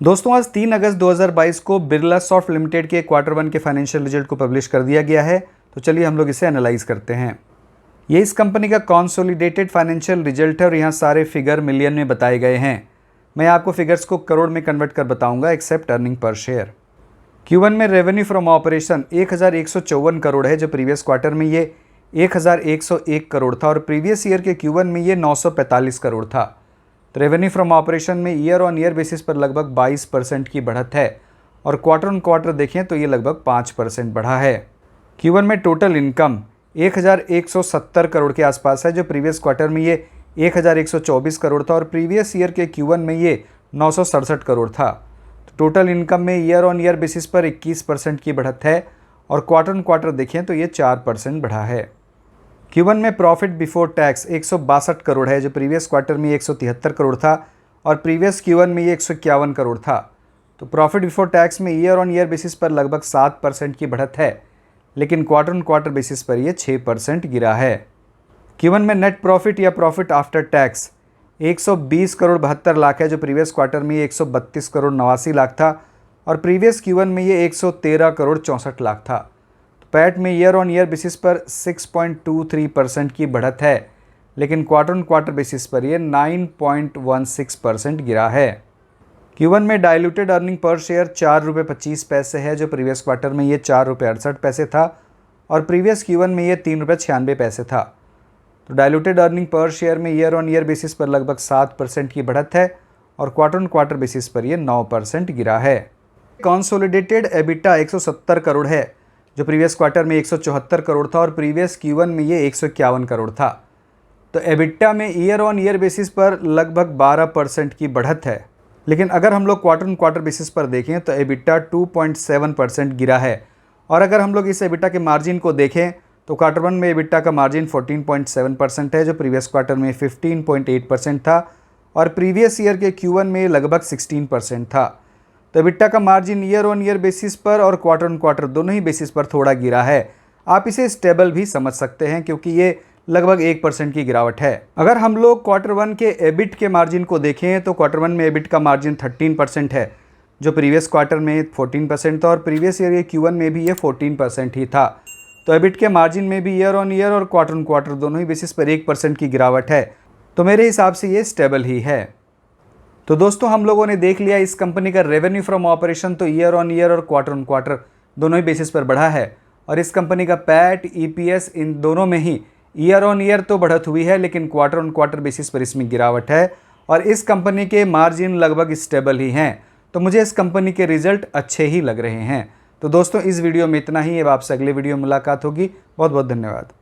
दोस्तों आज 3 अगस्त 2022 को बिरला सॉफ्ट लिमिटेड के क्वार्टर 1 के फाइनेंशियल रिजल्ट को पब्लिश कर दिया गया है। तो चलिए हम लोग इसे एनालाइज करते हैं। ये इस कंपनी का कॉन्सोलिडेटेड फाइनेंशियल रिजल्ट है और यहाँ सारे फिगर मिलियन में बताए गए हैं। मैं आपको फिगर्स को करोड़ में कन्वर्ट कर बताऊंगा accept earning per share. Q1 में रेवेन्यू फ्रॉम ऑपरेशन 1154 करोड़ है, जो प्रीवियस क्वार्टर में ये 1101 करोड़ था और प्रीवियस ईयर के Q1 में ये 945 करोड़ था। तो रेवेन्यू फ्रॉम ऑपरेशन में ईयर ऑन ईयर बेसिस पर लगभग 22% की बढ़त है और क्वार्टर ऑन क्वार्टर देखें तो ये लगभग 5% बढ़ा है। Q1 में टोटल इनकम 1170 करोड़ के आसपास है, जो प्रीवियस क्वार्टर में ये 1124 करोड़ था और प्रीवियस ईयर के Q1 में ये 967 करोड़ था। तो टोटल इनकम में ईयर ऑन ईयर बेसिस पर 21% की बढ़त है और क्वार्टर ऑन क्वार्टर देखें तो ये 4% बढ़ा है। Q1 में प्रॉफिट बिफोर टैक्स 162 करोड़ है, जो प्रीवियस क्वार्टर में 173 करोड़ था और प्रीवियस Q1 में ये 151 करोड़ था। तो प्रॉफिट बिफोर टैक्स में ईयर ऑन ईयर बेसिस पर लगभग 7% की बढ़त है, लेकिन क्वार्टर ऑन क्वार्टर बेसिस पर ये 6% गिरा है। Q1 में नेट प्रॉफिट या profit after tax 120 crore 72 lakh है, जो प्रीवियस क्वार्टर में ये 132 करोड़ 89 लाख था और प्रीवियस Q1 में ये 113 करोड़ 64 लाख था। पैट में ईयर ऑन ईयर बेसिस पर 6.23% की बढ़त है, लेकिन क्वार्टर ऑन क्वार्टर बेसिस पर ये 9.16% गिरा है। Q1 में डाइल्यूटेड अर्निंग पर शेयर 4 रुपये 25 पैसे है, जो प्रीवियस क्वार्टर में ये 4 रुपये 68 पैसे था और प्रीवियस Q1 में ये 3 रुपये 96 पैसे था। तो डाइल्यूटेड अर्निंग पर शेयर में ईयर ऑन ईयर बेसिस पर लगभग 7% की बढ़त है और क्वार्टर ऑन क्वार्टर बेसिस पर ये 9% गिरा है। कंसोलिडेटेड एबिटा 170 करोड़ है, जो प्रीवियस क्वार्टर में 174 करोड़ था और प्रीवियस Q1 में ये 151 करोड़ था। तो एबिटा में ईयर ऑन ईयर बेसिस पर लगभग 12% की बढ़त है, लेकिन अगर हम लोग क्वार्टर ऑन क्वार्टर बेसिस पर देखें तो एबिटा 2.7% गिरा है। और अगर हम लोग इस एबिटा के मार्जिन को देखें तो क्वार्टर 1 में एबिटा का मार्जिन 14.7% है, जो प्रीवियस क्वार्टर में 15.8% था और प्रीवियस ईयर के Q1 में लगभग 16% था। तो एबिटा का margin year on year basis पर और क्वार्टर ऑन क्वार्टर दोनों ही बेसिस पर थोड़ा गिरा है। आप इसे स्टेबल भी समझ सकते हैं क्योंकि ये लगभग 1% की गिरावट है। अगर हम लोग क्वार्टर 1 के एबिट के मार्जिन को देखें तो क्वार्टर 1 में एबिट का मार्जिन 13% है, जो प्रीवियस क्वार्टर में 14% था और प्रीवियस ईयर के Q1 में भी ये 14% ही था। तो एबिट के मार्जिन में भी ईयर ऑन ईयर और क्वार्टर ऑन क्वार्टर दोनों ही बेसिस पर 1% की गिरावट है। तो मेरे हिसाब से ये स्टेबल ही है। तो दोस्तों हम लोगों ने देख लिया इस कंपनी का रेवेन्यू फ्रॉम ऑपरेशन तो ईयर ऑन ईयर और क्वार्टर ऑन क्वार्टर दोनों ही बेसिस पर बढ़ा है और इस कंपनी का पैट EPS इन दोनों में ही ईयर ऑन ईयर तो बढ़त हुई है, लेकिन क्वार्टर ऑन क्वार्टर बेसिस पर इसमें गिरावट है और इस कंपनी के मार्जिन लगभग स्टेबल ही हैं। तो मुझे इस कंपनी के रिजल्ट अच्छे ही लग रहे हैं। तो दोस्तों इस वीडियो में इतना ही। अब आपसे अगले वीडियो में मुलाकात होगी। बहुत बहुत धन्यवाद।